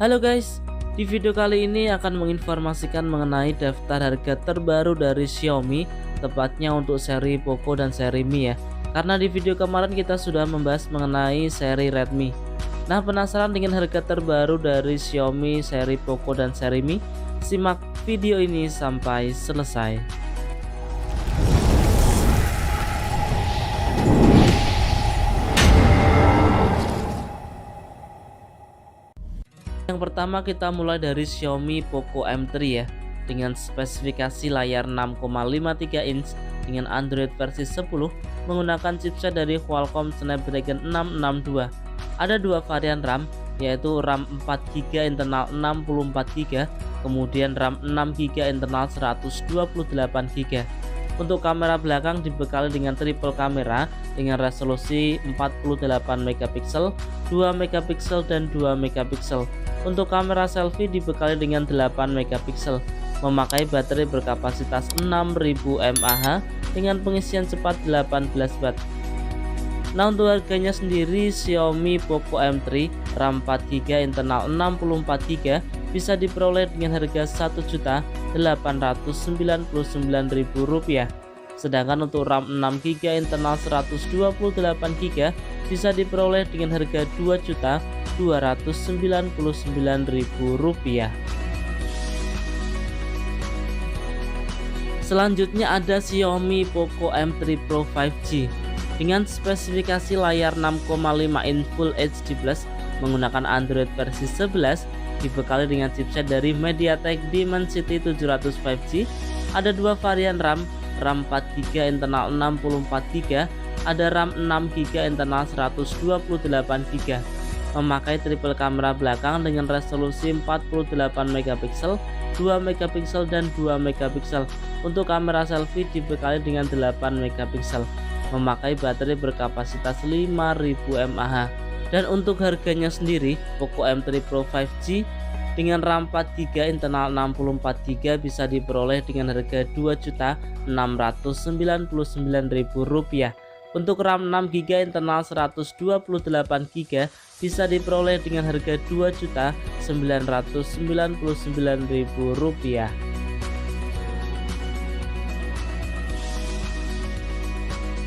Halo guys, di video kali ini akan menginformasikan mengenai daftar harga terbaru dari Xiaomi, tepatnya untuk seri Poco dan seri Mi ya. Karena di video kemarin kita sudah membahas mengenai seri Redmi. Nah, penasaran dengan harga terbaru dari Xiaomi, seri Poco dan seri Mi? Simak video ini sampai selesai. Yang pertama kita mulai dari Xiaomi Poco M3 ya, dengan spesifikasi layar 6,53 inch dengan Android versi 10 menggunakan chipset dari Qualcomm Snapdragon 662. Ada dua varian RAM, yaitu RAM 4GB internal 64GB, kemudian RAM 6GB internal 128GB. Untuk kamera belakang dibekali dengan triple kamera dengan resolusi 48 megapiksel, 2 megapiksel dan 2 megapiksel. Untuk kamera selfie dibekali dengan 8 megapiksel, memakai baterai berkapasitas 6000 mAh dengan pengisian cepat 18 watt. Nah, untuk harganya sendiri Xiaomi Poco M3 RAM 4GB internal 64GB bisa diperoleh dengan harga Rp1.899.000. Sedangkan untuk RAM 6GB internal 128GB bisa diperoleh dengan harga Rp2.299.000. Selanjutnya ada Xiaomi Poco M3 Pro 5G dengan spesifikasi layar 6,5 inch Full HD Plus menggunakan Android versi 11, dibekali dengan chipset dari MediaTek Dimensity 700 5G. Ada dua varian RAM 4GB internal 64GB, ada RAM 6GB internal 128GB. Memakai triple kamera belakang dengan resolusi 48 megapiksel, 2 megapiksel dan 2 megapiksel. Untuk kamera selfie dibekali dengan 8 megapiksel. Memakai baterai berkapasitas 5000 mAh. Dan untuk harganya sendiri, Poco M3 Pro 5G dengan RAM 4GB internal 64GB bisa diperoleh dengan harga Rp2.699.000. Untuk RAM 6GB internal 128GB bisa diperoleh dengan harga Rp2.999.000.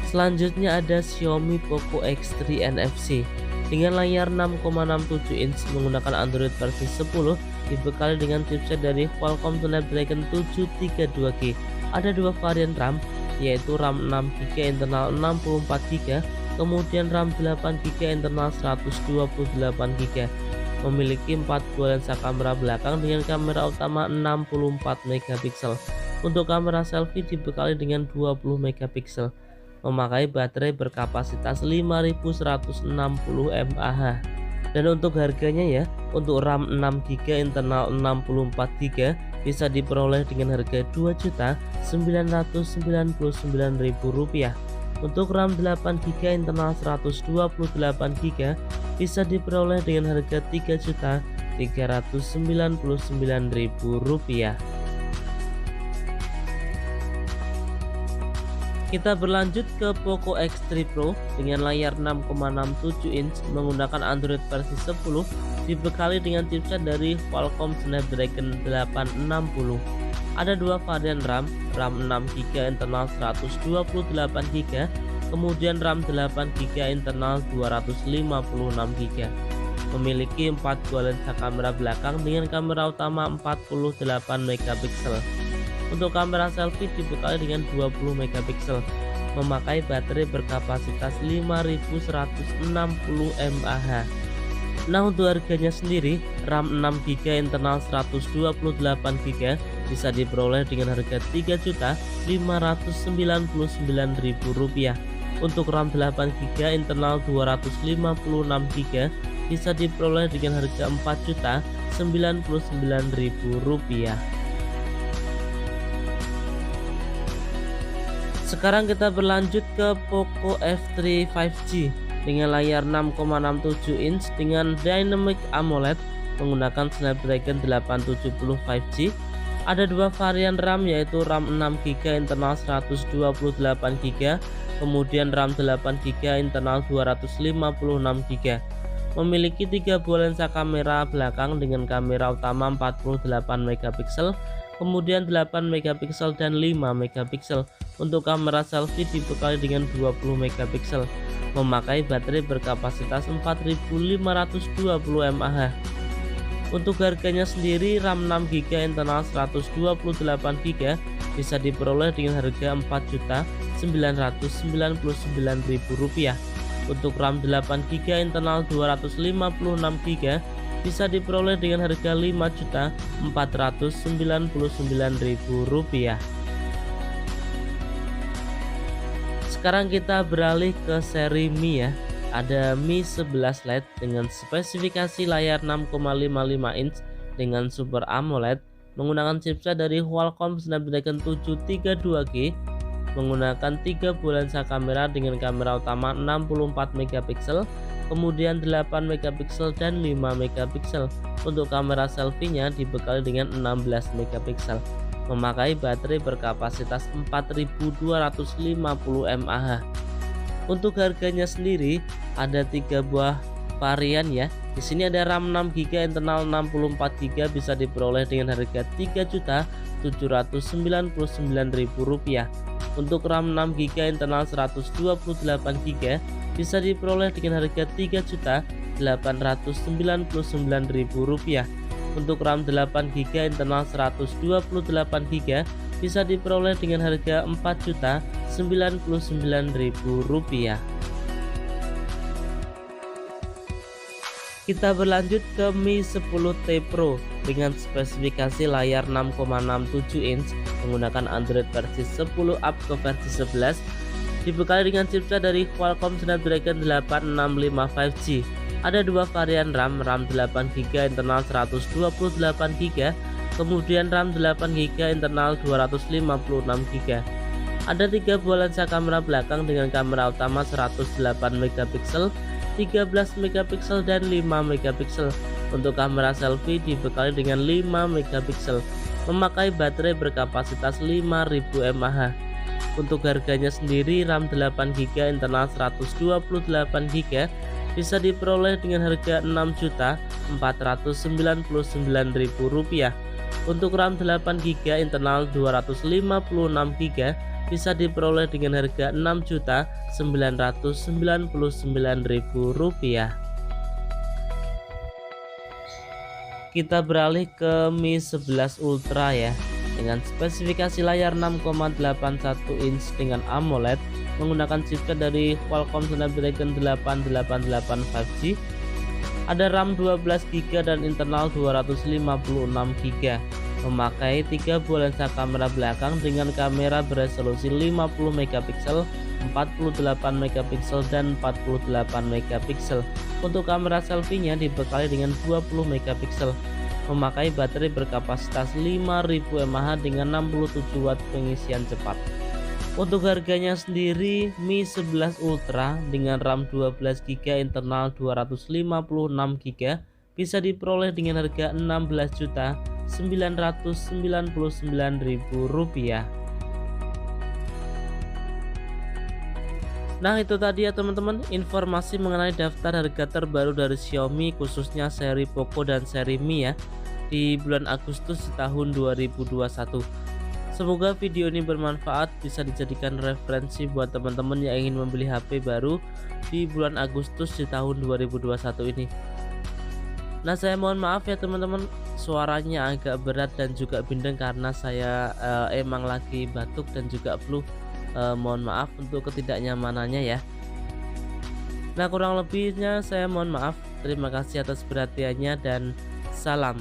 Selanjutnya ada Xiaomi Poco X3 NFC dengan layar 6,67 inch menggunakan Android versi 10, dibekali dengan chipset dari Qualcomm Snapdragon 732G. Ada dua varian RAM, yaitu RAM 6GB internal 64GB, kemudian RAM 8GB internal 128GB. Memiliki 4 buah lensa kamera belakang dengan kamera utama 64 megapiksel. Untuk kamera selfie dibekali dengan 20 megapiksel. Memakai baterai berkapasitas 5160 mAh. Dan untuk harganya ya, untuk RAM 6GB internal 64GB bisa diperoleh dengan harga Rp2.999.000. Untuk RAM 8GB internal 128GB bisa diperoleh dengan harga Rp3.399.000. Kita berlanjut ke Poco X3 Pro dengan layar 6,67 inch menggunakan Android versi 10, dibekali dengan chipset dari Qualcomm Snapdragon 860. Ada dua varian RAM 6GB internal 128GB, kemudian RAM 8GB internal 256GB. Memiliki 4 buah lensa kamera belakang dengan kamera utama 48 megapiksel. Untuk kamera selfie dibekali dengan 20 megapiksel, memakai baterai berkapasitas 5160 mAh. Nah, untuk harganya sendiri, RAM 6GB internal 128GB bisa diperoleh dengan harga Rp3.599.000. Untuk RAM 8GB internal 256GB bisa diperoleh dengan harga Rp4.099.000. Sekarang kita berlanjut ke Poco F3 5G dengan layar 6,67 inch dengan Dynamic AMOLED menggunakan Snapdragon 870 5G. Ada dua varian RAM, yaitu RAM 6GB internal 128GB, kemudian RAM 8GB internal 256GB. memiliki 3 buah lensa kamera belakang dengan kamera utama 48 megapiksel, kemudian 8 megapiksel dan 5 megapiksel. Untuk kamera selfie dibekali dengan 20 megapiksel, memakai baterai berkapasitas 4520 mAh. Untuk harganya sendiri, RAM 6GB internal 128GB bisa diperoleh dengan harga Rp4.999.000. Untuk RAM 8GB internal 256GB bisa diperoleh dengan harga Rp5.499.000. Sekarang kita beralih ke seri Mi ya. Ada Mi 11 Lite dengan spesifikasi layar 6,55 inch dengan Super AMOLED, menggunakan chipset dari Qualcomm Snapdragon 732G, menggunakan 3 buah lensa kamera dengan kamera utama 64 megapiksel, kemudian 8 megapiksel dan 5 megapiksel. Untuk kamera selfie-nya dibekali dengan 16 megapiksel, memakai baterai berkapasitas 4250 mAh. Untuk harganya sendiri ada 3 buah varian ya. Di sini ada RAM 6GB internal 64GB bisa diperoleh dengan harga Rp3.799.000. Untuk RAM 6GB internal 128GB bisa diperoleh dengan harga Rp3.899.000. Untuk RAM 8GB internal 128GB bisa diperoleh dengan harga Rp4.099.000. Kita berlanjut ke Mi 10T Pro dengan spesifikasi layar 6,67 inch menggunakan Android versi 10 up ke versi 11, dibekali dengan chipset dari Qualcomm Snapdragon 865 5G. Ada 2 varian RAM 8GB internal 128GB, kemudian RAM 8GB internal 256GB. Ada 3 buah lensa kamera belakang dengan kamera utama 108 megapiksel, 13 megapiksel dan 5 megapiksel. Untuk kamera selfie dibekali dengan 5 megapiksel, memakai baterai berkapasitas 5000 mAh. Untuk harganya sendiri, RAM 8GB internal 128GB bisa diperoleh dengan harga Rp6.499.000. Untuk RAM 8GB internal 256GB bisa diperoleh dengan harga Rp6.999.000. Kita beralih ke Mi 11 Ultra ya, dengan spesifikasi layar 6,81 inch dengan AMOLED, menggunakan chipset dari Qualcomm Snapdragon 888 5G. Ada RAM 12GB dan internal 256GB, memakai 3 buah lensa kamera belakang dengan kamera beresolusi 50 megapiksel, 48 megapiksel dan 48 megapiksel. Untuk kamera selfie-nya dibekali dengan 20 megapiksel, memakai baterai berkapasitas 5000 mAh dengan 67 watt pengisian cepat. Untuk harganya sendiri, Mi 11 Ultra dengan RAM 12GB internal 256GB bisa diperoleh dengan harga Rp6.999.000. Nah, itu tadi ya teman-teman, informasi mengenai daftar harga terbaru dari Xiaomi, khususnya seri Poco dan seri Mi ya, di bulan Agustus tahun 2021. Semoga video ini bermanfaat, bisa dijadikan referensi buat teman-teman yang ingin membeli HP baru di bulan Agustus di tahun 2021 ini. Nah, saya mohon maaf ya teman-teman, suaranya agak berat dan juga bindeng karena saya emang lagi batuk dan juga flu. Mohon maaf untuk ketidaknyamanannya ya. Nah, kurang lebihnya saya mohon maaf. Terima kasih atas perhatiannya dan salam.